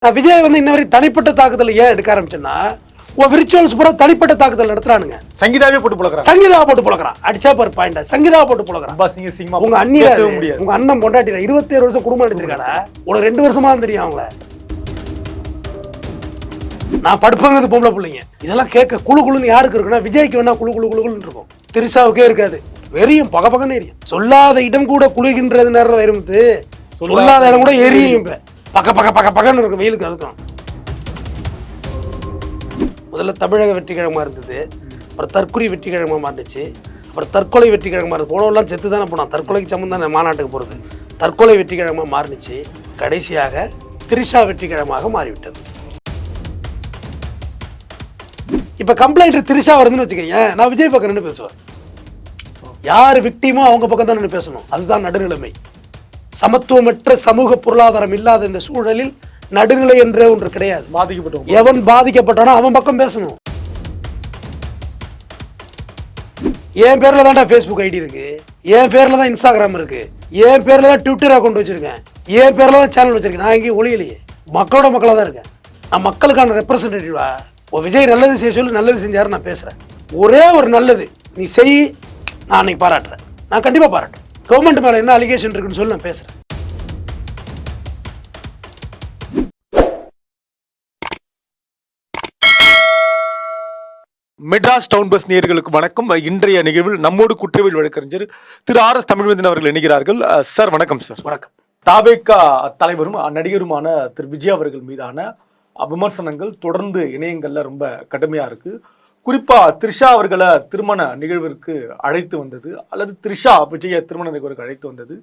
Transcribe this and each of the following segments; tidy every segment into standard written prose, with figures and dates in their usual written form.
விஜய் வந்து இன்ன வரைக்கும் தனிப்பட்ட தாக்குதல் ஏன் எடுக்க ஆரம்பிச்சேன்னா விர்ச்சுவல்ஸ் பூரா தனிப்பட்ட தாக்குதல் நடத்துறானுங்க. சங்கீதாவே போட்டு புலக்கிறான், சங்கீதாவை போட்டு புலக்கிறான், அடிச்சா பாரு பாயிண்ட், சங்கீதாவை போட்டு புலக்கிறான். உங்க அண்ணில உங்க அண்ணன் பொண்டாட்டி 27 வருஷம் குடும்பம் எடுத்திருக்காடா, உனக்கு 2 வருஷமா தெரியும் அவங்கள. நான் படுப்புங்கிறது பொம்பளை பிள்ளைங்க இதெல்லாம் கேட்க குழு குழுன்னு யாருக்கு இருக்குன்னா விஜய்க்கு வேணா குழு குழு குழுன்னு இருக்கும், திரிசாவுக்கே இருக்காது. வெறியும் பக பகன்னு எரியும். சொல்லாத இடம் கூட குளிர்கின்றது நேரம் வரும்போது சொல்லாத இடம் கூட எரியும். பக்க பக்க பக்க பக்கன்னு இருக்கும் வெயிலுக்கு. அதுக்கும் முதல்ல தமிழக வெற்றி கழகமாக இருந்தது, அப்புறம் தற்கொலை வெற்றி கழகமாக மாறிடுச்சு, அப்புறம் தற்கொலை வெற்றி கழகமாக இருந்தது. போனவெல்லாம் செத்து தானே போனான், தற்கொலைக்கு சம்மந்தம் தான் மாநாட்டுக்கு போகிறது. தற்கொலை வெற்றி கழகமாக மாறிடுச்சு, கடைசியாக திரிஷா வெற்றி கழகமாக மாறிவிட்டது. இப்போ கம்ப்ளைண்ட் திரிஷா வருதுன்னு வச்சுக்கோங்க, நான் விஜய் பக்கம் நின்று பேசுவேன். யார் விக்டிமோ அவங்க பக்கம் தான் நின்று பேசணும், அதுதான் நடுநிலைமை. சமத்துவமற்ற சமூக பொருளாதாரம் இல்லாத இந்த சூழலில் நடுநிலை என்ற ஒன்று கிடையாது. எவன் பாதிக்கப்பட்டானோ அவன் பக்கம் பேசணும். என் பேர்ல தான் ஃபேஸ்புக் ஐடி இருக்கு, என் பேர்ல தான் இன்ஸ்டாகிராம் இருக்கு, என் பேர்ல தான் ட்விட்டர் அக்கௌண்ட் வச்சிருக்கேன், என் பேர்ல தான் சேனல் வச்சிருக்கேன். நான் எங்கேயும் ஒளியலையே, மக்களோட மக்களாக தான் இருக்கேன். நான் மக்களுக்கான ரெப்ரஸன்டேட்டிவா. விஜய் நல்லது செய்ய சொல்லி நல்லது செஞ்சாரு, நான் பேசுறேன். ஒரே ஒரு நல்லது நீ செய், நான் அன்னைக்கு பாராட்டுறேன். நான் கண்டிப்பா பாராட்டுறேன். கவர்மெண்ட் மேல என்ன அலிகேஷன் இருக்குன்னு சொல்லி நான் பேசுறேன். மெட்ராஸ் டவுன் பஸ் நேயர்களுக்கு வணக்கம். இன்றைய நிகழ்வில் நம்மோடு குற்றவியல் வழக்கறிஞர் திரு RS தமிழ்வேந்தன் அவர்கள் இணைகிறார்கள். சார் வணக்கம். சார் வணக்கம். தாவேகா தலைவரும் நடிகருமான திரு விஜய் அவர்கள் மீதான விமர்சனங்கள் தொடர்ந்து இணையங்கள்ல ரொம்ப கடுமையா இருக்கு. குறிப்பா த்ரிஷா அவர்களை திருமண நிகழ்விற்கு அழைத்து வந்தது, அல்லது த்ரிஷா விஜய திருமண நிகழ்வுக்கு அழைத்து வந்தது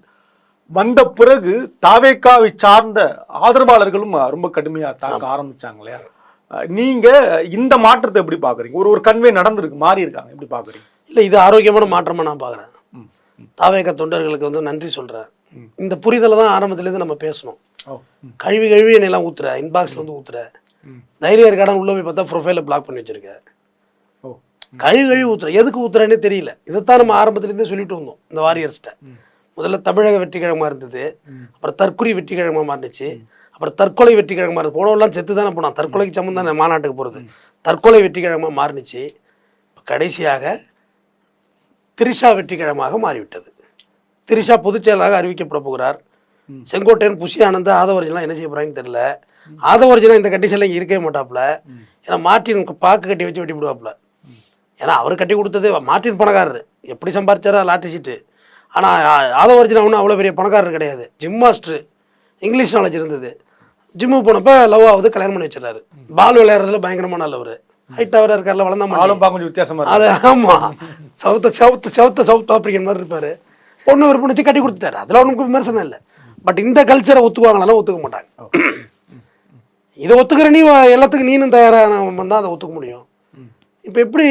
வந்த பிறகு தாவேகாவை சார்ந்த ஆதரவாளர்களும் ரொம்ப கடுமையா தாக்க ஆரம்பிச்சாங்க இல்லையா? நீங்க இந்த மாற்றத்தை எப்படி பாக்குறீங்க? ஒரு கன்வே நடந்திருக்கு, மாறி இருக்காங்க, எப்படி பாக்குறீங்க? இல்ல, இது ஆரோக்கியமான மாற்றமா நான் பாக்குறேன். தாவேகா தொண்டர்களுக்கு வந்து நன்றி சொல்றேன். இந்த புரிதலை தான் ஆரம்பத்திலேருந்து நம்ம பேசணும். கழுவி கழுவி என்னெல்லாம் ஊத்துற, இன்பாக்ஸ்ல வந்து ஊத்துற, தைரியம் இருக்கான உள்ள போய் பார்த்தா ப்ரொஃபைல பிளாக் பண்ணி வச்சிருக்க, கழுவி கழுவி ஊத்துற, எதுக்கு ஊத்துறேன்னே தெரியல. இதைத்தான் நம்ம ஆரம்பத்திலேருந்தே சொல்லிட்டு வந்தோம் இந்த வாரியர்ஸ்ட்ட. முதல்ல தமிழக வெற்றி கழகமாக இருந்தது, அப்புறம் தற்கொலை வெற்றி கழகமாக மாறிடுச்சு, அப்புறம் தற்கொலை வெற்றி கழகமாக இருந்தது. போனவெல்லாம் செத்து தானே போனான், தற்கொலைக்கு சம்மந்தம் தான் மாநாட்டுக்கு போகிறது. தற்கொலை வெற்றி கழகமாக மாறிடுச்சு, கடைசியாக திரிஷா வெற்றி கழகமாக மாறிவிட்டது. திரிஷா பொதுச் செயலாளராக அறிவிக்கப்பட போகிறார். செங்கோட்டையன், புஷி ஆனந்த், ஆதவர்ஜிலாம் என்ன செய்ய போகிறாங்கன்னு தெரியல. ஆதவர்ஜினா இந்த கண்டிஷனில் இங்கே இருக்கவே மாட்டாப்புல. ஏன்னா மார்ட்டின் பாக்கு கட்டி வச்சு வெட்டி விடுவாப்புல. ஏன்னா அவர் கட்டி கொடுத்தது மார்ட்டின் பணக்காரரு, எப்படி சம்பாரிச்சாரோ லாட்டி சீட்டு. ஆனால் ஆதவர்ஜினா ஒன்றும் அவ்வளோ பெரிய பணக்காரர் கிடையாது. ஜிம் மாஸ்டர், இங்கிலீஷ் நாலேஜ் இருந்தது. ஜிம்முக்கு போனப்போ லவ் ஆகுது, கல்யாணம் பண்ணி வச்சிடறாரு. பால் விளையாடுறதுல பயங்கரமான நல்லவர். ஹைட் அவர் இருக்கார்ல, வளர்ந்தா கொஞ்சம் வித்தியாசமா அது. ஆமாம், சவுத் ஆப்பிரிக்கன் மாதிரி இருப்பார். பொண்ணு ஒரு பொண்ணு வச்சு கட்டி கொடுத்துட்டாரு, அதில் ஒன்றும் விமர்சனம் இல்லை. பட் இந்த கல்ச்சரை ஒத்துக்குவாங்களாலும் ஒத்துக்க மாட்டாங்க. இதை ஒத்துக்கிற நீ எல்லாத்துக்கும் நீனும் தயாரான தான் அதை ஒத்துக்க முடியும். இப்போ எப்படி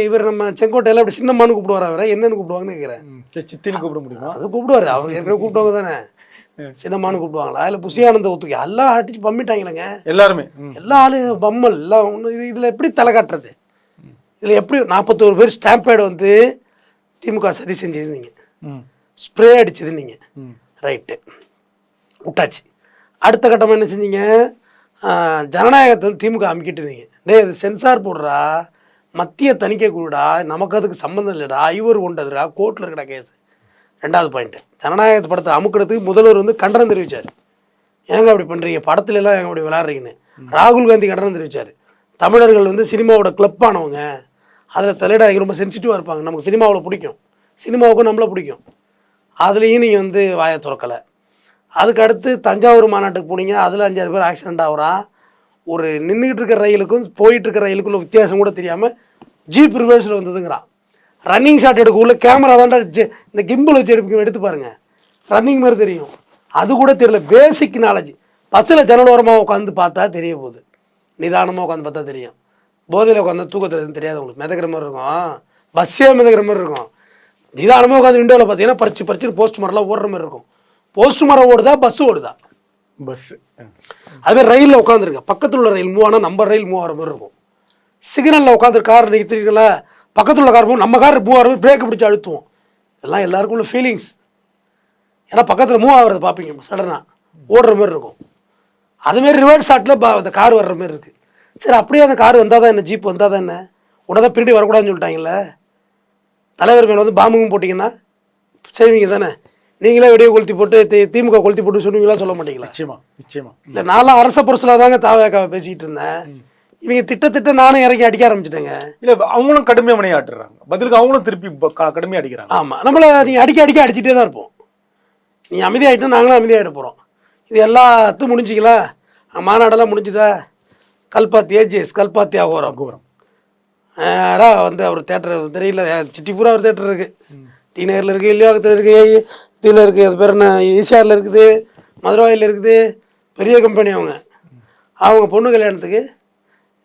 இவர் நம்ம செங்கோட்டையில் இப்படி சின்னம்மானு கூப்பிடுவார், அவரை என்னன்னு கூப்பிடுவாங்கன்னு கேட்குறேன். சித்தின்னு கூப்பிட முடியுமா? அது கூப்பிடுவார், அவர் ஏற்கனவே கூப்பிட்டவங்க தானே. சின்னம்மானு கூப்பிடுவாங்களா? இல்லை புஷியானந்த ஒத்துக்க எல்லாம் அடிச்சு பம்மிட்டாங்களேங்க எல்லாருமே. எல்லா ஆளும் பம்மல் எல்லாம் ஒன்று. இதில் எப்படி தலை காட்டுறது? இதில் எப்படி 41 பேர் ஸ்டாம்பேடு வந்து திமுக சதி செஞ்சுருந்தீங்க, ஸ்ப்ரே அடிச்சதுன்னீங்க, ரைட்டு விட்டாச்சு. அடுத்த கட்டமாக என்ன செஞ்சீங்க? ஜனநாயகத்தை வந்து திமுக அமுக்கிட்டு இருந்தீங்க. டே அது சென்சார் போடுறா, மத்திய தணிக்கை குழுடா, நமக்கு அதுக்கு சம்மந்தம் இல்லைடா, ஐவர் கொண்டதுடா, கோர்ட்டில் இருக்கடா கேஸு. 2வது பாயிண்ட்டு, ஜனநாயகத்தை படத்தை அமுக்கிறதுக்கு முதல்வர் வந்து கண்டனம் தெரிவித்தார். ஏங்க அப்படி பண்ணுறீங்க, படத்துல எல்லாம் ஏங்க அப்படி விளையாடுறீங்கன்னு ராகுல் காந்தி கண்டனம் தெரிவித்தார். தமிழர்கள் வந்து சினிமாவோட கிளப் ஆனவங்க, அதில் தலையிடாங்க, ரொம்ப சென்சிட்டிவாக இருப்பாங்க, நமக்கு சினிமாவில் பிடிக்கும், சினிமாவுக்கும் நம்மளை பிடிக்கும், அதுலேயும் நீங்கள் வந்து வாயை திறக்கலை. அதுக்கு அடுத்து தஞ்சாவூர் மாநாட்டுக்கு போனீங்க, அதில் 5-6 பேர் ஆக்சிடென்ட் ஆகுறான். ஒரு நின்றுக்கிட்டு இருக்கிற ரயிலுக்கும் போயிட்டு இருக்கிற ரயிலுக்குள்ள வித்தியாசம் கூட தெரியாமல் ஜீப் ரிவர்ஸில் வந்ததுங்கிறான். ரன்னிங் ஷாட் எடுக்க உள்ள கேமரா தான்டா இந்த கிம்பிள் வச்சு எடுத்து பாருங்க, ரன்னிங் மாதிரி தெரியும். அது கூட தெரியல, பேசிக் நாலேஜ். பஸ்ஸில் ஜனலோரமாக உட்காந்து பார்த்தா தெரிய போகுது, நிதானமாக உட்காந்து பார்த்தா தெரியும். போதையில் உட்காந்து தூக்கத்தில் எதுவும் தெரியாது உங்களுக்கு, மிதக்கிற மாதிரி இருக்கும், பஸ்ஸே மிதக்கிற மாதிரி இருக்கும். நிதானமாக உட்காந்து விண்டோவில் பார்த்தீங்கன்னா பறிச்சு போஸ்ட் மரம்லாம் ஓடுற மாதிரி இருக்கும். போஸ்ட் மரம் ஓடுதா, பஸ் ஓடுதா? பஸ். அதுமாதிரி ரயிலில் உட்காந்துருக்க, பக்கத்தில் உள்ள ரயில் மூவ் ஆனால் நம்ம ரயில் மூவ் ஆகிற மாதிரி இருக்கும். சிக்னலில் உட்காந்து கார் நிறுத்திருக்கல, பக்கத்தில் உள்ள கார் மூவ், நம்ம கார் மூவ் ஆகிற மாதிரி பிரேக்கை பிடிச்சி அழுத்துவோம். இதெல்லாம் எல்லாருக்கும் உள்ள ஃபீலிங்ஸ். ஏன்னா பக்கத்தில் மூவ் ஆகிறது பார்ப்பீங்க, சடனாக ஓடுற மாதிரி இருக்கும். அதுமாரி ரிவர்ஸ் ஷாட்டில் அந்த கார் வர்ற மாதிரி இருக்குது. சரி அப்படியே அந்த கார் வந்தால் தான் என்ன, ஜீப் வந்தால் தான் என்ன, உடனே பின்னாடி வரக்கூடாதுன்னு சொல்லிட்டாங்களே. தலைவர் மேலே வந்து பாம்பும் போட்டிங்கன்னா செய்வீங்க தானே. நீங்களே வெடியை கொளுத்தி போட்டு திமுக கொளுத்தி போட்டு சொல்லுவீங்களா, சொல்ல மாட்டீங்களா? நிச்சயமா. இல்லை, நான்லாம் அரச பொருசலாக தாங்க தாவேக்காவை பேசிக்கிட்டு இருந்தேன். இவங்க திட்ட நானும் இறங்கி அடிக்க ஆரம்பிச்சிட்டேங்க. இல்லை, அவங்களும் கடுமையாக வினையாட்டுறாங்க, பதிலுக்கு அவங்களும் திருப்பி கடுமையாக அடிக்கிறாங்க. ஆமாம், நம்மளை நீங்கள் அடிக்க அடிச்சுட்டே தான் இருப்போம். நீ அமைதியாகிட்டா நாங்களும் அமைதியாகிட போகிறோம். இது எல்லாத்தும் முடிஞ்சிங்களா, மாநாடெல்லாம் முடிஞ்சுதா, கல்பாத்தி ஏஜிஎஸ் கல்பாத்தி அகோரம் யாராக வந்து அவர் தேட்டர் தெரியல, சிட்டிப்பூரா அவர் தேட்டர் இருக்குது. டி நகரில் இருக்குது, இல்லையோகத்தில் இருக்குது, இதில் இருக்குது, அது பேர் என்ன, ஈசிஆரில் இருக்குது, மதுரவாயில் இருக்குது. பெரிய கம்பெனி. அவங்க பொண்ணு கல்யாணத்துக்கு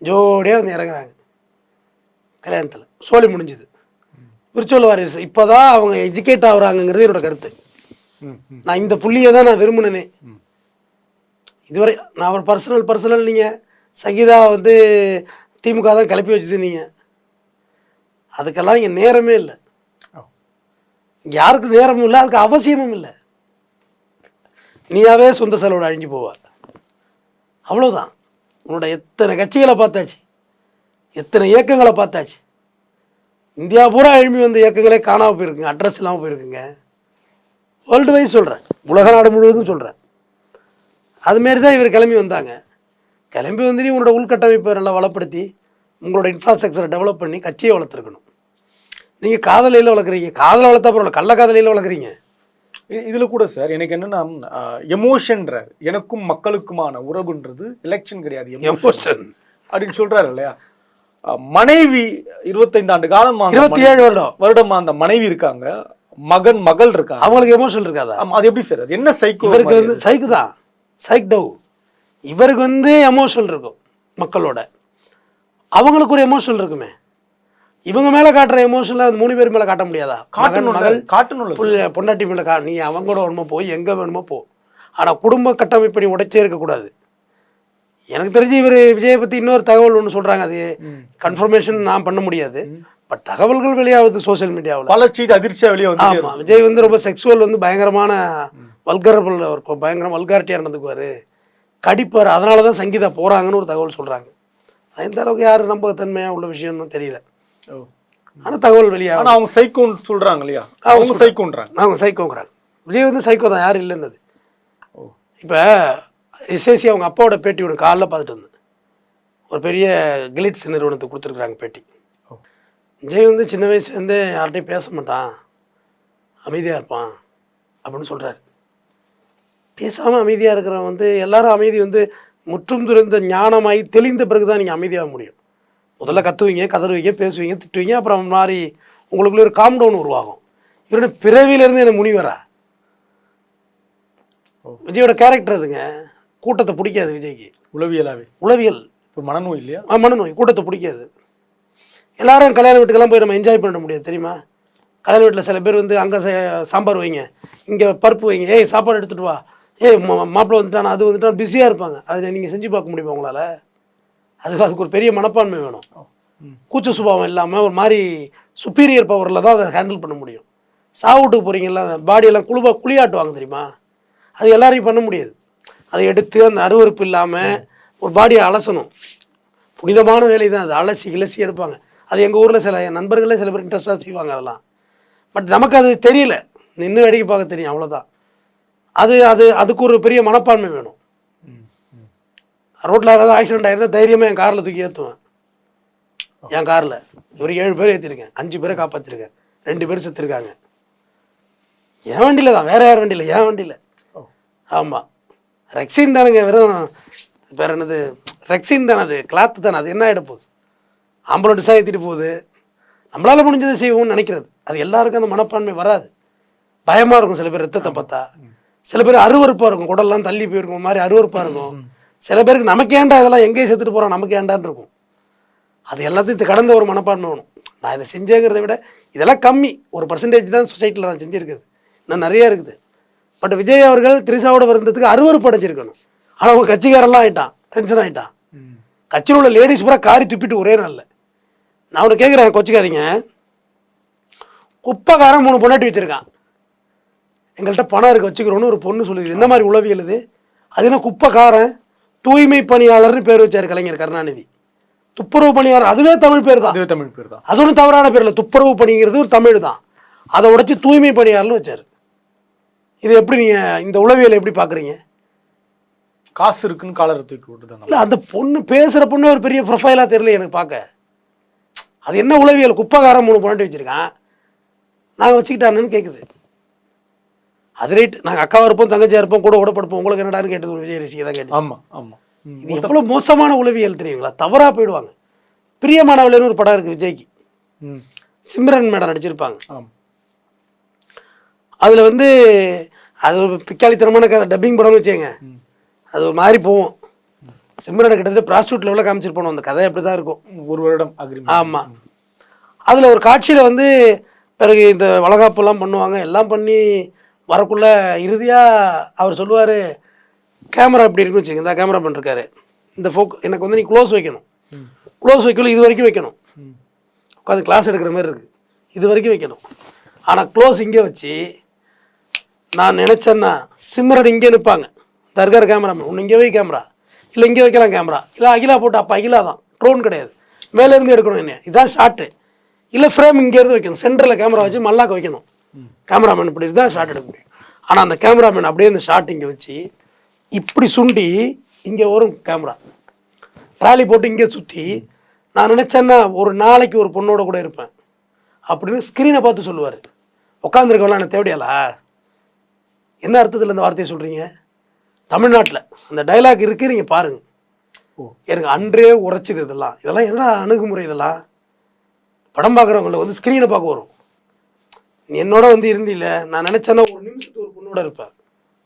ஜோடியாக வந்து இறங்குறாங்க. கல்யாணத்தில் சோழி முடிஞ்சுது. விர்ச்சுவல் வாரியர்ஸ் இப்போ தான் அவங்க எஜுகேட் ஆகுறாங்கங்கிறது என்னோட கருத்து. நான் இந்த புள்ளியை தான் நான் விரும்பினேனே. இதுவரை நான் ஒரு பர்சனல் நீங்கள் சங்கீதா வந்து திமுக தான் கிளப்பி வச்சுது நீங்கள், அதுக்கெல்லாம் இங்கே நேரமே இல்லை. இங்கே யாருக்கும் நேரமும் இல்லை, அதுக்கு அவசியமும் இல்லை. நீயாவே சொந்த செலவோட அழிஞ்சு போவ, அவ்வளோதான். உன்னோட எத்தனை கட்சிகளை பார்த்தாச்சு, எத்தனை இயக்கங்களை பார்த்தாச்சு. இந்தியா பூரா எழுப்பி வந்த இயக்கங்களே காணாமல் போயிருக்குங்க, அட்ரஸ் இல்லாமல் போயிருக்குங்க. வேர்ல்டு வைஸ் சொல்கிறேன், உலக நாடு முழுவதும் சொல்கிறேன். அதுமாரி தான் இவர் கிளம்பி வந்தாங்க. கிளம்பி வந்து உங்களோட உள்கட்டமைப்பை நல்லா வளப்படுத்தி உங்களோட இன்ஃப்ராஸ்ட்ரக்சரை டெவலப் பண்ணி கட்சியை வளர்த்துருக்கணும். நீங்கள் காதலையில் வளர்க்குறீங்க, காதலை வளர்த்தா பரவாயில்ல, கள்ள காதலையில் வளர்க்குறீங்க. இதில் கூட சார் எனக்கு என்னென்னா எமோஷன்ற எனக்கும் மக்களுக்குமான உறவுன்றது எலெக்ஷன் கிடையாது, எமோஷன் அப்படின்னு சொல்கிறாரு இல்லையா. மனைவி 25 ஆண்டு காலமாக 27 வருடமா அந்த மனைவி இருக்காங்க, மகள் இருக்காங்க, அவங்களுக்கு எமோஷன் இருக்காதா? அது எப்படி சார், அது என்ன சைக்கோ? இவருக்கு வந்து சைக்கு தான், சைக் டவ். இவருக்கு வந்து எமோஷன் இருக்கும் மக்களோட, அவங்களுக்கு ஒரு எமோஷன் இருக்குமே. இவங்க மேலே காட்டுற எமோஷனில் அந்த 3 பேர் மேலே காட்ட முடியாதா? காட்டணும், பொண்டாட்டி மேலே நீ அவங்களோட வேணுமோ போய் எங்கே வேணுமோ போ, ஆனால் குடும்ப கட்டமைப்பை நீ உடைச்சே இருக்கக்கூடாது. எனக்கு தெரிஞ்சு இவர் விஜயை பற்றி இன்னொரு தகவல் ஒன்று சொல்கிறாங்க, அது கன்ஃபர்மேஷன் நான் பண்ண முடியாது, பட் தகவல்கள் வெளியாகுது சோசியல் மீடியாவில். பல செய்தி அதிர்ச்சியாக வெளியே வந்து. ஆமாம், விஜய் வந்து ரொம்ப செக்ஸுவல் வந்து பயங்கரமான வல்கரபிள் இருக்கும், பயங்கரமாக வல்காரிட்டியாக நடந்துக்குவார், கடிப்பார். அதனால தான் சங்கீதா போகிறாங்கன்னு ஒரு தகவல் சொல்கிறாங்க. எந்த அளவுக்கு யார் நம்பகத்தன்மையாக உள்ள விஷயம்னு தெரியல. ஆனால் தகவல் வெளியாக. ஆனால் அவங்க சைக்கோன்னு சொல்கிறாங்க இல்லையா, அவங்க சைக்கோன்றாங்க, அவங்க சைக்கோங்கிறாங்க. விஜய் வந்து சைக்கோ தான், யாரும் இல்லைன்னது. இப்போ எஸ்எஸ்சி அவங்க அப்பாவோட பேட்டி ஒன்று காலைல பார்த்துட்டு வந்தேன். ஒரு பெரிய கிளிட்ஸ் நிறுவனத்துக்கு கொடுத்துருக்குறாங்க பேட்டி. விஜய் வந்து சின்ன வயசுலேருந்தே யார்கிட்டையும் பேச மாட்டான், அமைதியாக இருப்பான் அப்படின்னு சொல்கிறாரு. பேசாமல் அமைதியாக இருக்கிறவன் வந்து எல்லாரும் அமைதி வந்து முற்றும் துறந்த ஞானமாகி தெளிந்த பிறகு தான் நீங்கள் அமைதியாக முடியும். முதல்ல கத்துவீங்க, கதறுவீங்க, பேசுவீங்க, திட்டுவீங்க, அப்புறம் மாதிரி உங்களுக்குள்ள ஒரு காம்டவுன் உருவாகும். இவரோட பிறவியிலேருந்து எனக்கு முனிவரா? விஜயோட கேரக்டர் அதுங்க. கூட்டத்தை பிடிக்காது விஜய்க்கு. உளவியல் மனநோய் இல்லையா? மனநோய், கூட்டத்தை பிடிக்காது. எல்லாரும் கல்யாண வீட்டுக்கெல்லாம் போய் நம்ம என்ஜாய் பண்ண முடியாது தெரியுமா? கல்யாண வீட்டில் சில பேர் வந்து அங்கே சாம்பார் வைங்க, இங்கே பருப்பு வைங்க, ஏய் சாப்பாடு எடுத்துகிட்டு வா, ஏய் மாப்பிள்ளை வந்துட்டான் அது வந்துட்டான், பிஸியாக இருப்பாங்க. அதை நீங்கள் செஞ்சு பார்க்க முடியுமா உங்களால்? அதுக்கு ஒரு பெரிய மனப்பான்மை வேணும். கூச்ச சுபாவம் இல்லாமல் ஒரு மாதிரி சுப்பீரியர் பவரில் தான் அதை ஹேண்டில் பண்ண முடியும். சாவுட்டுக்கு போகிறீங்களா, அந்த பாடியெல்லாம் குளியாட்டுவாங்க தெரியுமா? அது எல்லாரையும் பண்ண முடியாது. அதை எடுத்து அந்த அருவறுப்பு இல்லாமல் ஒரு பாடியை அலசணும். புனிதமான வேலை தான் அது, அலசி கிளசி எடுப்பாங்க. அது எங்கள் ஊரில் சில என் நண்பர்களே சில பேர் இன்ட்ரெஸ்டாக செய்வாங்க அதெல்லாம். பட் நமக்கு அது தெரியல, நின்று வேடிக்கை பார்க்க தெரியும், அவ்வளோதான். அதுக்கு ஒரு பெரிய மனப்பான்மை வேணும். ரோட்டில் யாராவது ஆக்சிடென்ட் ஆகிருந்தால் தைரியமாக என் காரில் தூக்கி ஏற்றுவேன். என் காரில் ஒரு 7 பேர் ஏற்றிருக்கேன், 5 பேரை காப்பாற்றிருக்கேன், 2 பேர் செத்துருக்காங்க. என் வண்டியில் தான், வேறு யார் வண்டியில், என் வண்டியில். ஆமாம், ரெக்ஸின் தானுங்க, வெறும் வேறு என்னது ரெக்ஸின் தானே, அது கிளாத்து தானே, அது என்ன ஆகிட போகுது? ஆம்புலன்ஸாக ஏற்றிட்டு போகுது. நம்மளால் முடிஞ்சதை செய்வோம்னு நினைக்கிறது. அது எல்லாருக்கும் அந்த மனப்பான்மை வராது. பயமாக இருக்கும். சில பேர் ரத்தத்தை பார்த்தா, சில பேர் அருவறுப்பாக இருக்கும், குடல்லாம் தள்ளி போயிருக்கும் மாதிரி அருவறுப்பாக இருக்கும். சில பேருக்கு நமக்கு ஏண்டா இதெல்லாம், எங்கேயும் செத்துட்டு போகிறோம் நமக்கு ஏண்டான்னு இருக்கும். அது எல்லாத்தையும் கடந்த ஒரு மனப்பான்மை வேணும். நான் இதை செஞ்சேங்கிறத விட இதெல்லாம் கம்மி, ஒரு பர்சன்டேஜ் தான் சொசைட்டியில் நான் செஞ்சுருக்குது, இன்னும் நிறையா இருக்குது. பட் விஜய் அவர்கள் திரிசாவோட வருந்ததுக்கு அருவறுப்பு அடைஞ்சிருக்கணும். ஆனால் அவங்க கட்சிக்காரெல்லாம் ஆகிட்டான், டென்ஷன் ஆகிட்டான். கட்சியில் உள்ள லேடிஸ் பூரா காரி துப்பிட்டு ஒரே நாளில். நான் ஒன்று கேட்குறேன், கொச்சிக்காதீங்க. குப்பைக்காரன் 3 பொண்டாட்டி வச்சுருக்கான், எங்கள்கிட்ட பணம் இருக்க வச்சுக்கிறோன்னு ஒரு பொண்ணு சொல்லுது. என்ன மாதிரி உளவியல் இது? அது என்ன குப்பைக்காரன் தூய்மை பணியாளர்னு பேர் வச்சார் கலைஞர் கருணாநிதி. துப்புரவு பணியாளர் அதுவே தமிழ் பேர் தான். அதுவே தமிழ் பேர் தான். அது ஒன்றும் தவறான பேர் இல்லை. துப்புரவு பணிங்கிறது ஒரு தமிழ் தான். அதை உடைச்சு தூய்மை பணியாளர்னு வச்சார். இது எப்படி நீங்கள் இந்த உளவியலை எப்படி பார்க்குறீங்க? காசு இருக்குன்னு காலரை தூக்கி விட்டுதான். இல்லை, அந்த பொண்ணு பேசுகிற பொண்ணு ஒரு பெரிய ப்ரொஃபைலாக தெரியல எனக்கு பார்க்க. அது என்ன உளவியல்? குப்பைக்காரன் 3 பொண்ணாட்டி வச்சுருக்கான், நாங்கள் வச்சுக்கிட்டானுன்னு கேட்குது. அது ரைட், நாங்கள் அக்காவாக இருப்போம், தங்கச்சியாக இருப்போம், கூட படுப்போம், உங்களுக்கு என்னடான்னு கேட்டது ஒரு விஜய் ரசிகை தான் கேட்டு. ஆமாம் ஆமாம். இது எவ்வளோ மோசமான உளவியல் தெரியுங்களா? தவறாக போயிடுவாங்க. பிரியமானவளேன்னு ஒரு படம் இருக்குது விஜய்க்கு, சிம்ரன் மேடம் நடிச்சிருப்பாங்க. அதில் வந்து அது ஒரு பிக்காளித்தனமான கதை, டப்பிங் படம்னு வச்சேங்க. அது ஒரு மாதிரி போவோம். சிம்ரனை கிட்டத்தட்ட ப்ராஸ்டியூட் லெவலில் காமிச்சிருப்போம். அந்த கதை அப்படி தான் இருக்கும். 1 வருடம். ஆமாம். அதில் ஒரு காட்சியில் வந்து பிறகு இந்த வளகாப்பெல்லாம் பண்ணுவாங்க. எல்லாம் பண்ணி வரக்குள்ள இறுதியாக அவர் சொல்லுவார், கேமரா எப்படி இருக்குன்னு வச்சுங்க, இந்த கேமரா பண்ணிருக்காரு, இந்த எனக்கு வந்து நீ க்ளோஸ் வைக்கணும், க்ளோஸ் வைக்கணும், இது வரைக்கும் வைக்கணும், உட்காந்து கிளாஸ் எடுக்கிற மாதிரி இருக்குது, இது வரைக்கும் வைக்கணும். ஆனால் க்ளோஸ் இங்கே வச்சு நான் நினச்சேன்னா சிம்ரன் இங்கே நிற்பாங்க, தர்கார் கேமராமேன் ஒன்று இங்கே வை கேமரா, இல்லை இங்கே வைக்கலாம் கேமரா, இல்லை அகிலா போட்டு, அப்போ அகிலா தான், ட்ரோன் கிடையாது, மேலேருந்து எடுக்கணும், என்ன இதான் ஷார்ட்டு, இல்லை ஃப்ரேம் இங்கேருந்து வைக்கணும், சென்டரில் கேமரா வச்சு மல்லாக்க வைக்கணும், கேமராமேன் இப்படி தான் ஷார்ட் எடுக்க முடியும். ஆனால் அந்த கேமராமேன் அப்படியே இந்த ஷார்ட் இங்கே வச்சு இப்படி சுண்டி இங்கே வரும் கேமரா, ட்ராலி போட்டு இங்கே சுற்றி, நான் நினச்சேன்னா ஒரு நாளைக்கு ஒரு பொண்ணோட கூட இருப்பேன் அப்படின்னு ஸ்க்ரீனை பார்த்து சொல்லுவார். உட்காந்துருக்கவெல்லாம் எனக்கு தேவையாலா? என்ன அர்த்தத்தில் இந்த வார்த்தையை சொல்கிறீங்க? தமிழ்நாட்டில் அந்த டைலாக் இருக்குது, நீங்கள் பாருங்கள். எனக்கு அன்றே உரைச்சிது இதெல்லாம். இதெல்லாம் என்ன அணுகுமுறை? இதெல்லாம் படம் பார்க்குறவங்கள வந்து ஸ்க்ரீனை பார்க்க வரும். என்னோட வந்து இருந்தில்ல, நான் நினச்சேன்னா ஒரு நிமிஷத்துக்கு ஒரு பொண்ணோட இருப்பேன்,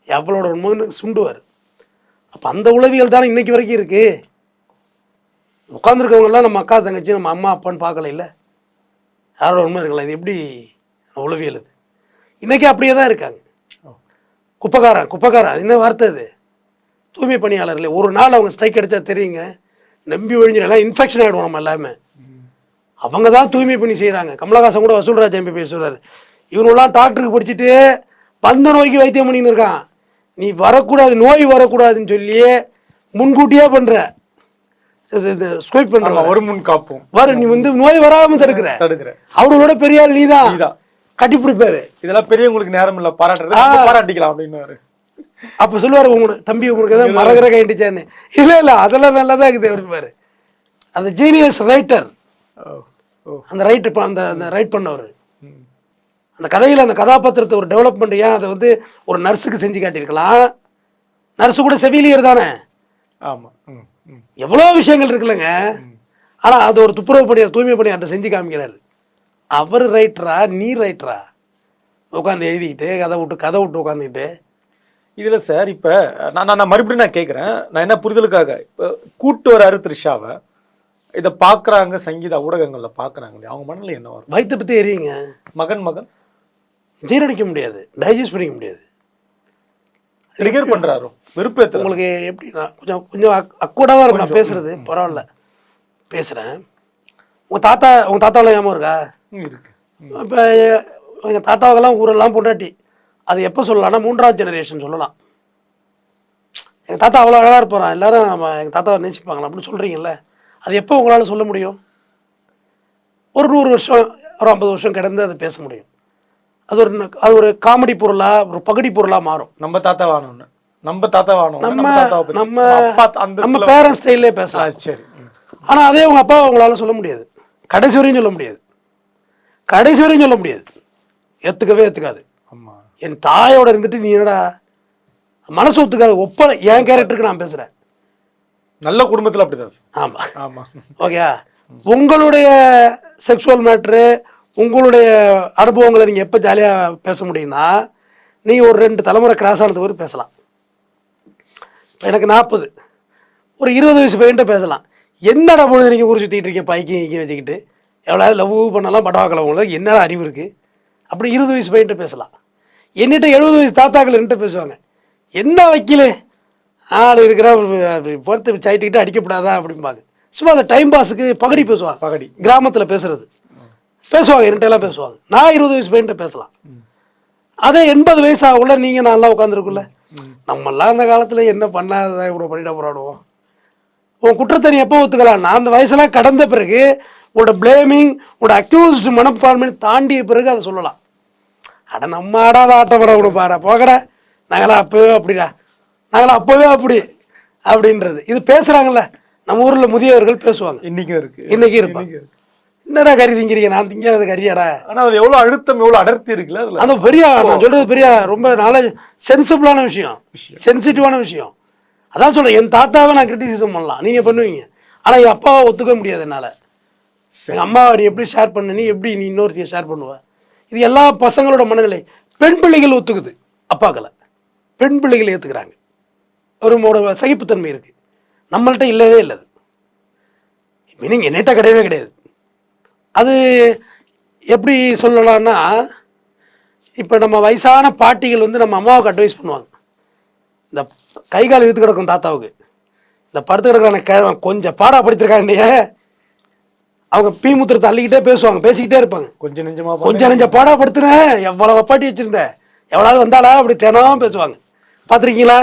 எவ்வளோட உண்மைன்னு சுண்டுவார். அப்போ அந்த உளவியல் தானே இன்னைக்கு வரைக்கும் இருக்குது. உட்காந்துருக்கவங்கெல்லாம் நம்ம அக்கா தங்கச்சி, நம்ம அம்மா அப்பான்னு பார்க்கல, இல்லை யாரோட உண்மை இருக்கலாம். இது எப்படி உளவியல்? இது இன்றைக்கி அப்படியே தான் இருக்காங்க. குப்பைக்காரன் அது என்ன வார்த்தை? அது தூய்மை பணியாளர் இல்லை. ஒரு நாள் அவங்க ஸ்ட்ரைக் அடித்தா தெரியுங்க, நம்பி ஒழிஞ்சிடலாம், இன்ஃபெக்ஷன் ஆகிடும் நம்ம எல்லாமே. அவங்க தான் தூய்மை பண்ணி செய்கிறாங்க. கமலஹாசன் கூட வசூல்ராஜ் எம்பி பேசுகிறாரு, இவனெல்லாம் டாக்டருக்கு படிச்சுட்டு வந்த நோய்க்கு வைத்தியம் பண்ணின்னு இருக்கான், நீ வரக்கூடாது, நோய் வரக்கூடாதுன்னு சொல்லி முன்கூட்டியே பண்ணுற, ஸ்வைப் பண்ணுற, ஒரு முன் காப்போம் வர, நீ வந்து நோய் வராமல் தடுக்கிற. அவங்களோட பெரிய ஆள் நீ தான், கட்டிப்பிடிப்பாரு. இதெல்லாம் பெரியவங்களுக்கு நேரம் இல்லை, பாராட்டிக்கலாம் அப்படின்னு. அப்போ சொல்லுவார், உங்களுக்கு தம்பி உங்களுக்கு எதாவது மரகர கைண்டிச்சான்னு. இல்லை அதெல்லாம் நல்லா தான் இருக்குது அப்படிப்பாரு. அந்த ஜீனியஸ் ரைட்டர், அந்த ரைட்டு அந்த ரைட் பண்ணவர், அந்த கதையில் அந்த கதாபாத்திரத்தை ஒரு டெவலப்மெண்ட். ஏன் அதை வந்து ஒரு நர்ஸுக்கு செஞ்சு காட்டியிருக்கலாம்? நர்ஸு கூட செவிலியர் தானே. ஆமாம், எவ்வளோ விஷயங்கள் இருக்குல்லங்க. ஆனால் அது ஒரு துப்புரவு பணியார், தூய்மை பணியார்ட்ட செஞ்சு காமிக்கிறாரு. அவர் ரைட்டரா, நீ ரைட்டரா? உட்காந்து எழுதிக்கிட்டு கதை விட்டு உட்காந்துக்கிட்டு. இதில் சார் இப்போ நான் மறுபடியும் நான் கேட்குறேன், நான் என்ன புரிதலுக்காக இப்போ கூட்டு வராரு த்ரிஷாவை, இதை பார்க்குறாங்க, சங்கீதா ஊடகங்களில் பார்க்குறாங்க, அவங்க மனநிலை என்ன வரும்? வயிற்றை பற்றி எரியுங்க. மகன் ஜீரணிக்க முடியாது, டைஜஸ்ட் பண்ணிக்க முடியாது, ட்ரிகர் பண்ணுறாரு, வெறுப்பேற்ற. உங்களுக்கு எப்படின்னா கொஞ்சம் அக்கோடாக தான் இருக்கும். நான் பேசுறது பரவாயில்ல, பேசுகிறேன். உங்கள் தாத்தாவெல்லாம் ஞாபகம் இருக்கா? இருக்கு. இப்போ எங்கள் தாத்தாவுக்கெல்லாம் ஊரெல்லாம் பொண்டாட்டி. அது எப்போ சொல்லலாம்னா 3ஆவது ஜெனரேஷன் சொல்லலாம். எங்கள் தாத்தா அவ்வளோ அழகாக இருப்பாரான், எல்லாரும் எங்கள் தாத்தாவை நேசிப்பாங்களா அப்படின்னு சொல்கிறீங்கல்ல, அது எப்போ உங்களால் சொல்ல முடியும்? ஒரு 100 வருஷம், ஒரு 50 வருஷம் கிடந்து அதை பேச முடியும். அது ஒரு காமெடி பொருளாக, ஒரு பகடி பொருளாக மாறும். நம்ம தாத்தா நம்ம பேரண்ட் ஸ்டைல்லே பேசலாம். சரி. ஆனால் அதே உங்கள் அப்பா உங்களால் சொல்ல முடியாது, கடைசி வரையும் சொல்ல முடியாது, ஏற்றுக்காது. என் தாயோட இருந்துட்டு நீ என்னடா மனசு ஒத்துக்காது, ஒப்பலை. என் கேரக்டருக்கு நான் பேசுகிறேன். நல்ல குடும்பத்தில் அப்படிதான். ஆமாம். ஓகே, உங்களுடைய செக்ஷுவல் மேட்ரு, உங்களுடைய அனுபவங்களை நீங்கள் எப்போ ஜாலியாக பேச முடியும்னா, நீங்கள் ஒரு 2 தலைமுறை கிராஸ் ஆனது வரை பேசலாம். இப்போ எனக்கு 40, ஒரு 20 வயசு பையன்ட்ட பேசலாம். என்னடா பொழுது நீங்கள் ஊர் சுற்றிக்கிட்டு இருக்கீங்க, பைக்கிங் இங்கே வச்சுக்கிட்டு, எவ்வளோ லவ் பண்ணலாம், படவாக்கலாம், என்னடா அறிவு இருக்குது அப்படி 20 வயசு பையன்ட்ட பேசலாம். என்னிட்ட 70 வயசு தாத்தாக்கள் என்கிட்ட பேசுவாங்க, என்ன வைக்கல ஆள் இருக்கிறா, பொறுத்து சைட்டுக்கிட்டு அடிக்கப்படாதா அப்படிம்பாங்க. சும்மா அந்த டைம் பாஸுக்கு பகடி பேசுவாங்க, கிராமத்தில் பேசுவாங்க, என்கிட்டலாம் பேசுவாங்க. நான் 20 வயசு பையன்ட்ட பேசலாம். அதே 80 வயசு ஆகுள்ள நீங்கள் நல்லா உட்காந்துருக்குல்ல, நம்மளாம் அந்த காலத்தில் என்ன பண்ணாத இவ்வளோ பண்ணிட போராடுவோம். உன் குற்றத்தை நீ எப்போ ஒத்துக்கலாம்னா அந்த வயசெல்லாம் கடந்த பிறகு உன்னோட பிளேமிங், உன்னோட அக்யூஸ்டு மனப்பான்மை தாண்டிய பிறகு அதை சொல்லலாம். அட நம்ம ஆடாத ஆட்டம் படம் கொடுப்பாடா போகடா, நாங்களாம் அப்போவே அப்படிடா, நாங்களாம் அப்போவே அப்படி அப்படின்றது. இது பேசுகிறாங்கல்ல நம்ம ஊரில் முதியவர்கள் பேசுவாங்க, இன்னைக்கு இருப்பாங்க. என்னடா கறி திங்கிறீங்க, நான் திங்காத கறியாடா. ஆனால் அது எவ்வளோ அழுத்தம், எவ்வளோ அடர்த்தி இருக்குல்ல அதில். அந்த பெரிய நான் சொல்கிறது பெரிய ரொம்ப நாலேஜ் சென்சிபிளான விஷயம், சென்சிட்டிவான விஷயம். அதான் சொல்கிறேன், என் தாத்தாவை நான் கிரிட்டிசிசம் பண்ணலாம், நீங்கள் பண்ணுவீங்க. ஆனால் என் அப்பாவை ஒத்துக்க முடியாது என்னால். எங்கள் அம்மாவை நீ எப்படி ஷேர் பண்ண, நீ எப்படி நீ இன்னொருத்தைய ஷேர் பண்ணுவ? இது எல்லா பசங்களோட மனநிலை. பெண் பிள்ளைகள் ஒத்துக்குது அப்பாக்களை, பெண் பிள்ளைகள் ஏற்றுக்கிறாங்க, ஒரு சகிப்புத்தன்மை இருக்குது. நம்மள்கிட்ட இல்லவே இல்லை. மீனிங் என்னட்ட கிடையவே கிடையாது. அது எப்படி சொல்லலாம்னா, இப்போ நம்ம வயசான பாட்டிகள் வந்து நம்ம அம்மாவுக்கு அட்வைஸ் பண்ணுவாங்க. இந்த கை கால் இழுத்து கிடக்கும் தாத்தாவுக்கு, இந்த படுத்து கிடக்கிற கொஞ்சம் பாடாப்படுத்திருக்காங்க, அவங்க பீ முத்திரத்தை அள்ளிக்கிட்டே பேசுவாங்க, பேசிக்கிட்டே இருப்பாங்க. கொஞ்சம் நெஞ்ச பாடாப்படுத்துனேன், எவ்வளவு பாட்டி வச்சுருந்தேன், எவ்வளவு வந்தாலா அப்படி தினம் பேசுவாங்க. பார்த்துருக்கீங்களா?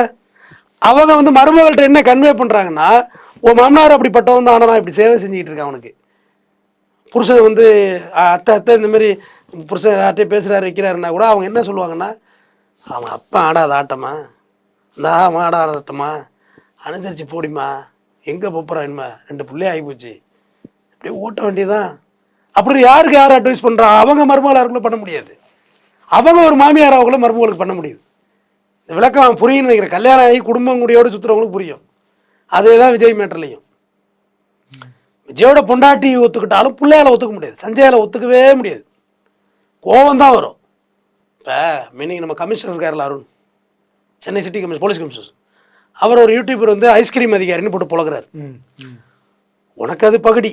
அவங்க வந்து மருமகள்கிட்ட என்ன கன்வே பண்ணுறாங்கன்னா, உன் மாமனார் அப்படிப்பட்டவன் தான், ஆனால் நான் இப்படி சேவை செஞ்சுக்கிட்டு இருக்கேன் அவனுக்கு. புருஷன் வந்து அத்தை இந்தமாரி புருஷன் யார்கிட்டையும் பேசுகிறாரு வைக்கிறாருன்னா கூட அவங்க என்ன சொல்லுவாங்கன்னா, அவன் அப்பா ஆடாத ஆட்டமா, இந்த அவன் ஆடாத ஆட்டமா, அனுசரித்து போடிமா, எங்கே போகிறான் இனிமே, 2 பிள்ளையே ஆகிப்போச்சு, அப்படியே ஓட்ட வேண்டியதான். அப்படி யாருக்கு யார் அட்வைஸ் பண்ணுறா? அவங்க மருமகளாருக்குள்ள பண்ண முடியாது, அவங்க ஒரு மாமியார் அவங்களும் மருமகளுக்கு பண்ண முடியுது. இந்த விளக்கம் புரியுன்னு நினைக்கிறேன். கல்யாணம் ஆகி குடும்பம் கூடியோடு சுற்றுறவங்களுக்கு புரியும். அதே தான் விஜய் மேட்டர்லையும். விஜயோட பொண்டாட்டி ஒத்துக்கிட்டாலும் பிள்ளையால ஒத்துக்க முடியாது, சஞ்சயால ஒத்துக்கவே முடியாது. கோபம் தான் வரும். இப்போ மீனிங் நம்ம கமிஷனர் இருக்கார்ல Arun, Chennai city commissioner, police commissioner, அவர் ஒரு யூடியூபர் வந்து ஐஸ்கிரீம் அதிகாரின்னு போட்டு புழகிறார். உனக்கு அது பகுடி,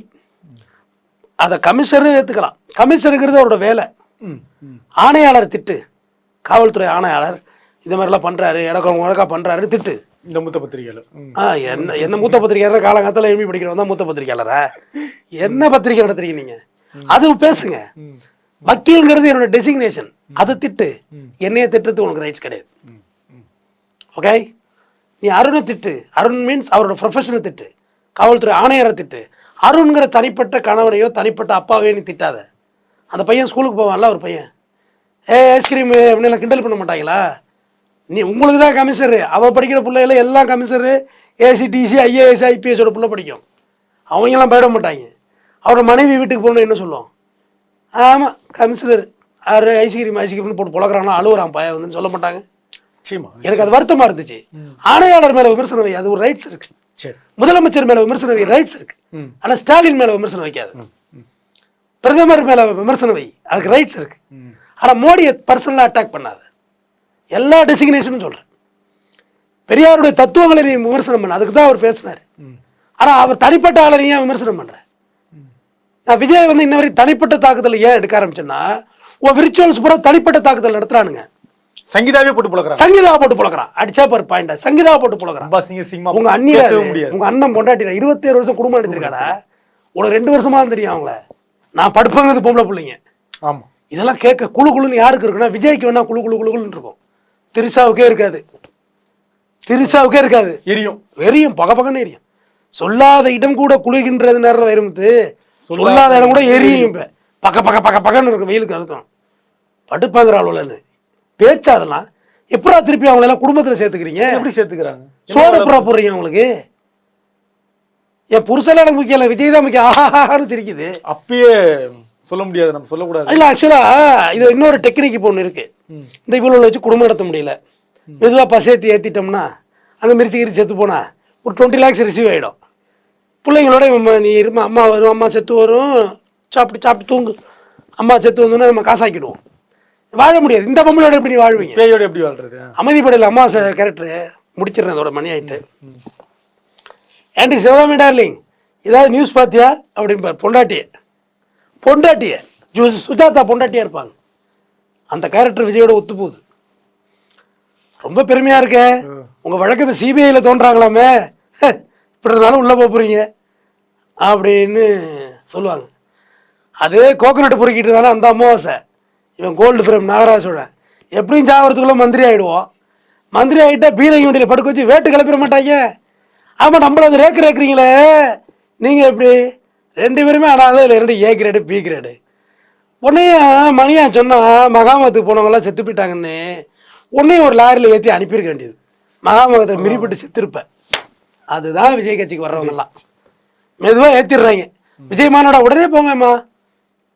அதை கமிஷனர் ஏற்றுக்கலாம். கமிஷனருங்கிறது அவரோட வேலை. ஆணையாளர் திட்டு, காவல்துறை ஆணையாளர் இந்த மாதிரிலாம் பண்ணுறாரு, உனக்கா பண்ணுறாரு திட்டு. இந்த மூத்த பத்திரிகையாளர் என்ன மூத்த பத்திரிகையாளர், காலங்காலத்தில் எழுதி படிக்கிறவங்க தான் மூத்த பத்திரிகையாளரா? என்ன பத்திரிகை நடத்துறீங்க நீங்க? அது பேசுங்க. வக்கீல்ங்கிறது என்னோட டெசிக்னேஷன், அது திட்டு. என்னைய திட்டுறது உனக்கு ரைட்ஸ் கிடையாது. ஓகே, நீ அருணை திட்டு, அருண் மீன்ஸ் அவரோட ப்ரொஃபஷனை திட்டு, காவல்துறை ஆணையரை திட்டு. அருண்கிற தனிப்பட்ட கணவனையோ தனிப்பட்ட அப்பாவையோ நீ திட்டாத. அந்த பையன் ஸ்கூலுக்கு போவான்ல, ஒரு பையன் ஐஸ்கிரீம் அப்படின்னா கிண்டல் பண்ண மாட்டாங்களா? நீ உங்களுக்கு தான் கமிஷனரு, அவள் படிக்கிற பிள்ளைகள எல்லாம் கமிஷனரு, ஏசிடிசி ஐஏஎஸ் ஐபிஎஸோட பிள்ளை படிக்கும், அவங்கெல்லாம் போயிட மாட்டாங்க. அவரோட மனைவி வீட்டுக்கு போகணும் என்ன சொல்லுவோம்? ஆமாம் கமிஷனர் ஐஸ்கிரீம்னு போட்டு புழக்கிறாங்கன்னா அழுவுறான் பையன் வந்துன்னு சொல்ல மாட்டாங்க. எனக்கு அது வருத்தமாக இருந்துச்சு. ஆணையாளர் மேலே விமர்சனம் வை, அது ஒரு ரைட்ஸ் இருக்கு. முதலமைச்சர் மேலே விமர்சனம் வை, ரைட்ஸ் இருக்கு. ஆனால் ஸ்டாலின் மேலே விமர்சனம் வைக்காது. பிரதமர் மேலே விமர்சனம் வை, அதுக்கு ரைட்ஸ் இருக்கு. ஆனால் மோடியை பர்சனலாக அட்டாக் பண்ணாது. எல்லா டெசிக்னேஷனும் சொல்கிறேன். பெரியாருடைய தத்துவங்களை நீ விமர்சனம் பண்ண, அதுக்கு தான் அவர் பேசினார். ஆனால் அவர் தனிப்பட்ட ஆளை நீ ஏன் விமர்சனம் பண்ணுற? நான் விஜய் வந்து இன்ன வரைக்கும் தனிப்பட்ட தாக்குதல் ஏன் எடுக்க ஆரம்பிச்சேன்னா, விரிச்சுவல்ஸ் பூரா தனிப்பட்ட தாக்குதல் நடத்துறானுங்க. சங்கீதாவே போட்டு புழக்கிறான், சங்கீதாவை போட்டு புழக்கிறான், அடிச்சா பாரு பாயிண்டா, சங்கீதாவை போட்டு புழக்கிறான். உங்க அண்ணியா, உங்க அண்ணன் பொண்டாட்டி 27 வருஷம் குடும்பம் எடுத்திருக்காடா, உனக்கு 2 வருஷமா தெரியும் அவங்கள. நான் படுப்புங்கிறது பொம்பளை பிள்ளைங்க. ஆமா, இதெல்லாம் கேட்க குழு குழுன்னு யாருக்கு இருக்குன்னா, விஜய்க்கு வேணா குழு குழு குழுன்னு இருக்கும், திரிசாவுக்கே இருக்காது. திரிசாவுக்கே இருக்காது, எரியும் எரியும், பக பகன்னு எரியும். சொல்லாத இடம் கூட குளிர்கின்றது நேரம் வரும்போது, சொல்லாத இடம் கூட எரியும். இப்போ பக்க பக்க பக்க பக்கன்னு இருக்கும் வெயிலுக்கு. அதுக்கும் படுப்பாங்கிற அளவுலன்னு பேச்சா அதெல்லாம் எப்படா திருப்பி அவங்கள எல்லாம் குடும்பத்தில் சேர்த்துக்கிறீங்க? எப்படி சேர்த்துக்கிறாங்க? சோறு எப்படா போடுறீங்க அவங்களுக்கு? என் புருஷெல்லாம் எனக்கு முக்கியம் இல்லை, விஜய் தான் முக்கியம். ஆஹான்னு சிரிக்குது. அப்பயே சொல்ல முடியாது, நம்ம சொல்லக்கூடாது. இல்லை, ஆக்சுவலாக இது இன்னொரு டெக்னிக் இப்போ ஒன்று இருக்குது. இந்த இவ்வளோ வச்சு குடும்பம் நடத்த முடியல, மெதுவாக பசேத்தி ஏற்றிட்டோம்னா அங்கே மிரிச்சு கிரிச்சு செத்து போனால் ஒரு 20 lakhs ரிசீவ் ஆகிடும். பிள்ளைங்களோட நீ இருமா, அம்மா வரும், அம்மா செத்து வரும், சாப்பிட்டு சாப்பிட்டு தூங்கு, அம்மா செத்து வந்தோன்னா நம்ம காசாக்கிடுவோம். வாழ முடியாது. இந்த பொம்பளோட எப்படி நீ வாழ்வீங்க? பேயோட எப்படி வாழ்றது? அமைதிப்படையில் அம்மா கேரக்டரு முடிச்சிடுறேன் அதோட மணி ஆகிட்டு. ஆண்டி சிவகாமி டார்லிங் ஏதாவது நியூஸ் பார்த்தியா அப்படின்னு பொண்டாட்டிய சுஜாதா பொண்டாட்டியா இருப்பாங்க. அந்த கேரக்டர் விஜயோட ஒத்து போகுது. ரொம்ப பெருமையா இருக்க, உங்க வழக்கு இப்போ சிபிஐயில் தோன்றாங்களாமே, இப்படி இருந்தாலும் உள்ள போறீங்க அப்படின்னு சொல்லுவாங்க. அதே கோகனட் பொறுக்கிட்டு தானே அந்த அமாவாசை இவன் கோல்டு ஃப்ரேம் நாகராஜோட எப்படியும் சாவறதுக்குள்ள மந்திரி ஆகிடுவோம். மந்திரி ஆகிட்டா பீரங்கி வண்டியில் படுக்க வச்சு வேட்டு கிளப்பிட மாட்டாங்க. ஆமாம், நம்மள அது ரேக்குறீங்களே நீங்கள் எப்படி 2 பேருமே ஆனால் அதில் 2 ஏ கிரேடு பி கிரேடு. உன்னையும் மணியா சொன்னால் மகாமகத்துக்கு போனவங்களாம் செத்து போயிட்டாங்கன்னு உன்னையும் ஒரு லாரியில் ஏற்றி அனுப்பியிருக்க வேண்டியது. மகாமகத்தில் மிரிப்பட்டு செத்துருப்பேன். அதுதான் விஜய் கட்சிக்கு வர்றவங்கலாம் மெதுவாக ஏற்றிடுறாங்க. விஜய் மாநாடா உடனே போங்கம்மா,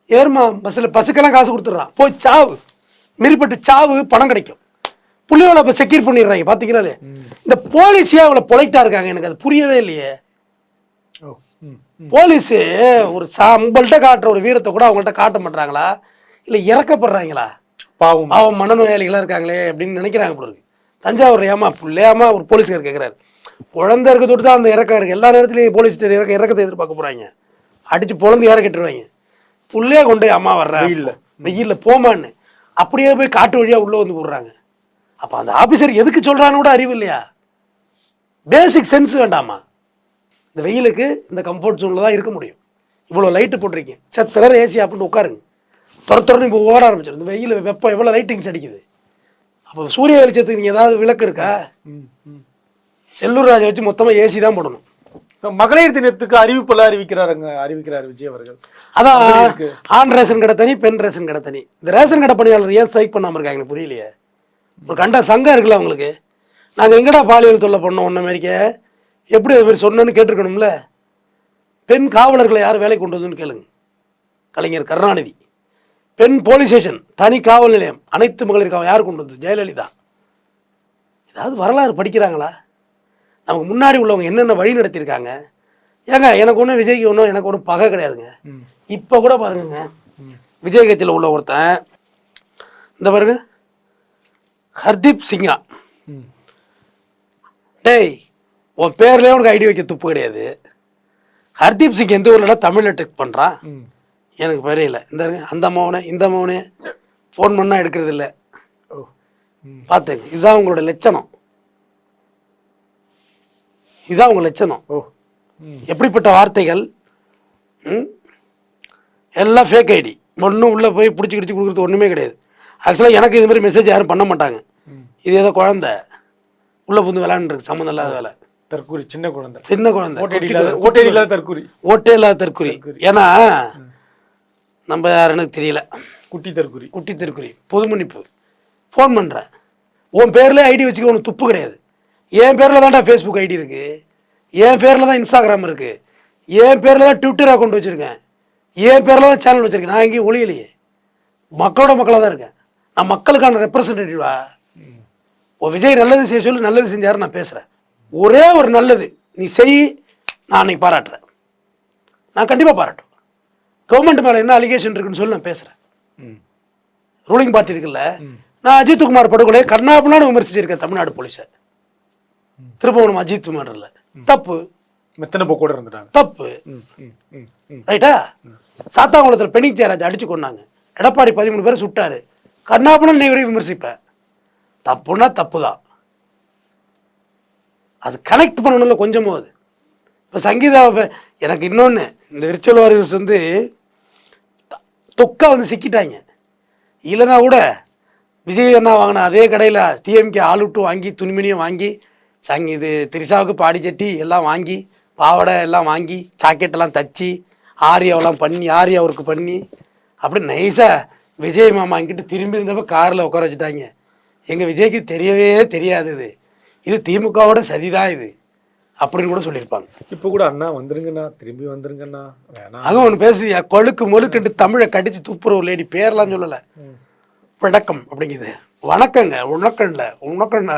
ஏறுமா பஸ்ஸில், பஸ்ஸுக்கெல்லாம் காசு கொடுத்துட்றான், போய் சாவு, மிரிப்பட்டு சாவு, பணம் கிடைக்கும். புள்ளியோட இப்போ செக்யூர் பண்ணிடுறாங்க. பார்த்தீங்கன்னாலே இந்த போலீஸே அவ்வளோ பொலைட்டாக இருக்காங்க. எனக்கு அது புரியவே இல்லையே. போலீஸு ஒரு உங்கள்கிட்ட காட்டுற ஒரு வீரத்தை கூட அவங்கள்ட்ட காட்ட மாட்டாங்களா, இல்லை இறக்கப்படுறாங்களா? பாவம் பாவம் மனநோயாளிகளாக இருக்காங்களே அப்படின்னு நினைக்கிறாங்க போல இருக்கு. தஞ்சாவூர் பிள்ளையாமா ஒரு போலீஸ்கார் கேட்குறாரு, குழந்தை இருக்க தொட்டு தான் அந்த இறக்கம் இருக்குது. எல்லா நேரத்துலையும் போலீஸ் இறக்கத்தை எதிர்பார்க்க போகிறாங்க, அடித்து பொழந்து இற கட்டுருவாங்க. புள்ளையே கொண்டு அம்மா வர்ற வெயிலில் போமான்னு அப்படியே போய் காட்டு வழியாக உள்ளே வந்து போடுறாங்க. அப்போ அந்த ஆஃபீஸர் எதுக்கு சொல்கிறான்னு கூட அறிவு இல்லையா? பேசிக் சென்ஸ் வேண்டாமா? இந்த வெயிலுக்கு இந்த கம்ஃபர்ட் ஜோனில் தான் இருக்க முடியும். இவ்வளோ லைட்டு போட்டிருக்கீங்க, செத்தலர் ஏசி அப்படின்னு உட்காருங்க, துரத்துறன்னு இப்போ ஓட ஆரம்பிச்சிடும். இந்த வெயில் வெப்பம் எவ்வளோ லைட்டிங்ஸ் அடிக்குது. அப்போ சூரிய வெளிச்சத்துக்கு நீங்கள் ஏதாவது விளக்கு இருக்கா? செல்லூர் ராஜை வச்சு மொத்தமாக ஏசி தான் போடணும். மகளிர் தினத்துக்கு அறிவிக்கிறார் விஜய் அவர்கள். அதான் ஆண் ரேஷன் கடை தனி, பெண் ரேஷன் கடை தனி. இந்த ரேஷன் கடை பணியாளர் ஏன் ஸ்ட்ரைக் பண்ணாமல் இருக்காங்க எனக்கு புரியலையே. ஒரு கண்ட சங்கம் இருக்குல்ல அவங்களுக்கு. நாங்கள் எங்கடா பாலியல் தொல்லை பண்ணோம் ஒன்றை மாரிக்க, எப்படி அது மாதிரி சொன்னோன்னு கேட்டிருக்கணும்ல. பெண் காவலர்களை யார் வேலை கொண்டு வந்ததுன்னு கேளுங்க. கலைஞர் கருணாநிதி. பெண் போலீஸ் ஸ்டேஷன், தனி காவல் நிலையம், அனைத்து மகளிர் காவல் யார் கொண்டு வந்தது? ஜெயலலிதா. ஏதாவது வரலாறு படிக்கிறாங்களா? நமக்கு முன்னாடி உள்ளவங்க என்னென்ன வழி நடத்தியிருக்காங்க. ஏங்க எனக்கு ஒன்றும் விஜய்க்கு ஒன்றும் எனக்கு ஒன்றும் பகை கிடையாதுங்க. இப்போ கூட பாருங்க, விஜய் கட்சியில் உள்ள ஒருத்தன் இந்த பாருங்க, ஹர்தீப் சிங்கா, டேய் உன் பேர்லேயே உனக்கு ஐடி வைக்க துப்பு கிடையாது. ஹர்தீப் சிங் எந்த ஊரில் தமிழில் டெக் பண்ணுறான் எனக்கு தெரியல. இந்த அந்த மௌனே இந்த மௌனே ஃபோன் பண்ணால் எடுக்கிறது இல்லை. பார்த்துங்க, இதுதான் உங்களோட லட்சணம். இதுதான் உங்கள் லட்சணம். எப்படிப்பட்ட வார்த்தைகள். எல்லாம் ஃபேக் ஐடி, ஒன்றும் உள்ளே போய் பிடிச்சி கிடிச்சி கொடுக்குறது ஒன்றுமே கிடையாது. ஆக்சுவலாக எனக்கு இது மாதிரி மெசேஜ் யாரும் பண்ண மாட்டாங்க. இது ஏதோ குழந்தை உள்ளே புந்து விளையாண்டுருக்கு, சம்மந்தம் இல்லாத வேலை. தற்கூரி, சின்ன குழந்தை ஓட்டே இல்லாத தற்கூரி. ஏன்னா நம்ம யார் எனக்கு தெரியல, குட்டி தற்கூரி. பொது மன்னிப்பு. ஃபோன் பண்ணுறேன், உன் பேரில் ஐடி வச்சுக்க ஒன்று துப்பு கிடையாது. என் பேரில் தான்டா ஃபேஸ்புக் ஐடி இருக்குது, என் பேரில் தான் இன்ஸ்டாகிராம் இருக்குது, என் பேரில் தான் ட்விட்டர் அக்கௌண்ட் வச்சுருக்கேன், என் பேரில் தான் சேனல் வச்சுருக்கேன். நான் எங்கேயும் ஒளியலையே, மக்களோட மக்களாக தான் இருக்கேன். நான் மக்களுக்கான ரெப்ரசன்டேட்டிவா. ஓ விஜய் நல்லது செய்ய சொல்லி நல்லது செஞ்சாரு, நான் பேசுகிறேன். ஒரே ஒரு நல்லது நீ செய், நான் அன்னைக்கு பாராட்டுறேன். நான் கண்டிப்பாக பாராட்டுவேன். கவர்மெண்ட் மேலே என்ன அலிகேஷன் இருக்குன்னு சொல்லி நான் பேசுகிறேன். ரூலிங் பார்ட்டி இருக்குல்ல, நான் அஜித்குமார் படுகொலை கர்நாபகம்னு விமர்சிச்சிருக்கேன் தமிழ்நாடு போலீஸை. திருப்பவனம் அஜித் மேட்டரில் தப்பு, மெத்தனை போக்கூட இருந்துட்டாங்க, தப்பு ரைட்டா. சாத்தாங்குளத்தில் பெனிக் ஜெயராஜ் அடிச்சு கொண்டாங்க, எடப்பாடி 13 பேரை சுட்டாரு, கர்நாபகம்னு நீ வரையும் விமர்சிப்பேன். தப்புன்னா தப்பு தான், அது கனெக்ட் பண்ணணும்ல கொஞ்சமும். அது இப்போ சங்கீதாவை எனக்கு இன்னொன்று, இந்த விர்ச்சுவல் வாரியர்ஸ் வந்து தொக்கா வந்து சிக்கிட்டாங்க. இல்லைனா கூட விஜய் அண்ணா வாங்கின அதே கடையில் டிஎம்கே ஆளுட்டு வாங்கி துணிமணியும் வாங்கி இது திரிசாவுக்கு பாடி சட்டி எல்லாம் வாங்கி பாவடை எல்லாம் வாங்கி ஜாக்கெட்டெல்லாம் தச்சு ஆரியாவெல்லாம் பண்ணி ஆரியாவுக்கு பண்ணி அப்படி நைஸாக விஜய் மாமா அங்கிட்டு திரும்பி இருந்தப்போ காரில் உட்கார வச்சுட்டாங்க. எங்கள் விஜய்க்கு தெரியவே தெரியாது இது திமுகவோட சதிதான் இது அப்படின்னு கூட சொல்லியிருப்பாங்க. இப்போ கூட அண்ணா வந்துருங்கண்ணா, திரும்பி வந்துருங்கண்ணா, வேணாம் அதுவும் ஒன்று பேசுதியா, கொழுக்கு மொழுக்குன்ட்டு தமிழை கடிச்சு துப்புற ஒரு லேடி பேர்லாம் சொல்லலை. வணக்கம் அப்படிங்குது. வணக்கங்க, உனக்கம் இல்லை, உனக்கம்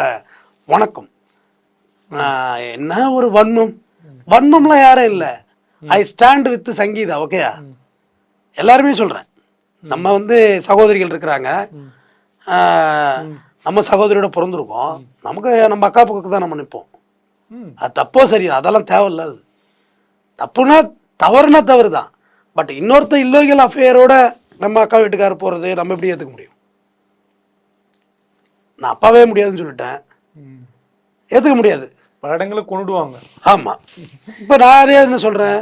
வணக்கம். என்ன ஒரு வன்மம்லாம் யாரும் இல்லை. ஐ ஸ்டாண்ட் வித் சங்கீதா, ஓகேயா? எல்லாருமே சொல்கிறேன், நம்ம வந்து சகோதரிகள் இருக்கிறாங்க, நம்ம சகோதரியோட பிறந்திருக்கோம், நமக்கு நம்ம அக்கா பக்கத்துக்கு தான் நம்ம நிற்போம். அது தப்போ சரியா அதெல்லாம் தேவையில்ல. அது தப்புனா தவறுனா தவறு தான். பட் இன்னொருத்த இல்லோகியல் அஃபேரோட நம்ம அக்கா வீட்டுக்காரர் போகிறது நம்ம எப்படி ஏற்றுக்க முடியும்? நான் அப்பாவே முடியாதுன்னு சொல்லிட்டேன், ஏற்றுக்க முடியாது. பல இடங்களில் கொண்டுடுவாங்க. ஆமாம், இப்போ நான் அதே என்ன சொல்கிறேன்,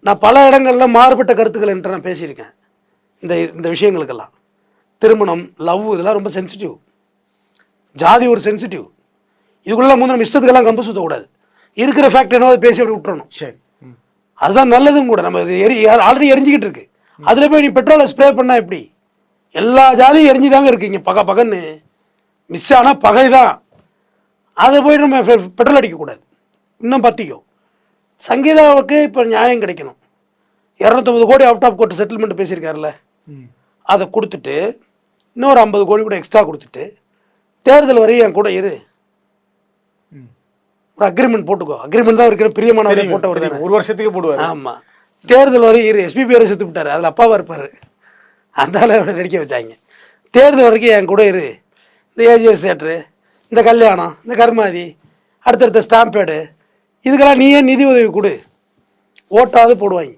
நான் பல இடங்களில் மாறுபட்ட கருத்துக்கள் என்று நான் பேசியிருக்கேன். இந்த விஷயங்களுக்கெல்லாம் திருமணம், லவ் இதெல்லாம் ரொம்ப சென்சிட்டிவ். ஜாதி ஒரு சென்சிட்டிவ். இதுக்குள்ளே நம்ம இஷ்டத்துக்கெல்லாம் கம்பு சுற்றக்கூடாது. இருக்கிற ஃபேக்ட் என்னவோ அதை பேசி அப்படி விட்டுறணும். சரி. அதுதான் நல்லதும் கூட. நம்ம ஆல்ரெடி எரிஞ்சிக்கிட்டு இருக்கு, அதில் போய் நீ பெட்ரோலை ஸ்ப்ரே பண்ணால் எப்படி? எல்லா ஜாதியும் எரிஞ்சுதாங்க இருக்கீங்க, பகன்னு மிஸ் ஆனால் பகை தான். அதை போய் நம்ம பெட்ரோல் அடிக்கக்கூடாது, இன்னும் பற்றிக்கும். சங்கீதாவுக்கு இப்போ நியாயம் கிடைக்கணும். 250 கோடி அவுட் ஆஃப் கோர்ட் செட்டில்மெண்ட் பேசியிருக்காருல்ல, அதை கொடுத்துட்டு இன்னொரு 50 கோடி கூட எக்ஸ்ட்ரா கொடுத்துட்டு தேர்தல் வரையும் என் கூட இரு, ஒரு அக்ரிமெண்ட் போட்டுக்கோ. அக்ரிமெண்ட் தான் இருக்கிற பிரியமானவரை போட்டவர் தானே, 1 வருஷத்துக்கு போடுவார். ஆமாம், தேர்தல் வரையும் இரு. எஸ்பிபி வரை செத்து விட்டார், அதில் அப்பாவாக இருப்பார், அந்த அளவு நடிக்க வச்சாங்க. தேர்தல் வரைக்கும் என் கூட இரு, இந்த ஏஜிஎஸ் தேட்டரு, இந்த கல்யாணம், இந்த கர்மாதி, அடுத்தடுத்த ஸ்டாம்பேடு, இதுக்கெல்லாம் நீயே நிதி உதவி கொடு, ஓட்டாவது போடுவாங்க.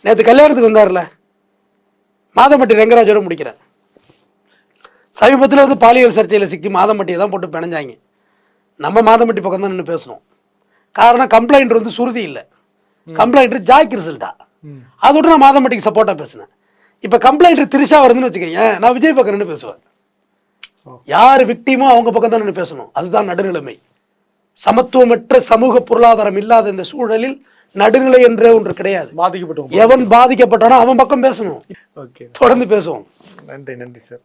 நேற்று கல்யாணத்துக்கு வந்தார்ல மாதம்பட்டி ரெங்கராஜோட முடிக்கிறார். சமீபத்தில் பாலியல் சர்ச்சையில் சிக்கி மாதம்பட்டியை தான் போட்டு பிணைஞ்சாங்க. நம்ம மாதம்பட்டி பக்கம் தான் நின்று பேசணும். காரணம் கம்ப்ளைண்ட் சுருதி இல்லை, கம்ப்ளைண்ட் ஜாய்க்கு ரிசல்ட்டா. அதோட நான் மாதம்பட்டிக்கு சப்போர்ட்டாக பேசினேன். இப்போ கம்ப்ளைண்ட் திரிஷா வருதுன்னு வச்சுக்கோங்க, நான் விஜய் பக்கம் நின்று பேசுவேன். யார் விக்டிமோ அவங்க பக்கம் தான் நின்று பேசணும். அதுதான் நடுநிலைமை. சமத்துவமற்ற சமூக பொருளாதாரம் இல்லாத இந்த சூழலில் நடுநிலை என்ற ஒன்று கிடையாது. எவன் பாதிக்கப்பட்டானோ அவன் பக்கம் பேசணும். தொடர்ந்து பேசுவோம். நன்றி சார்.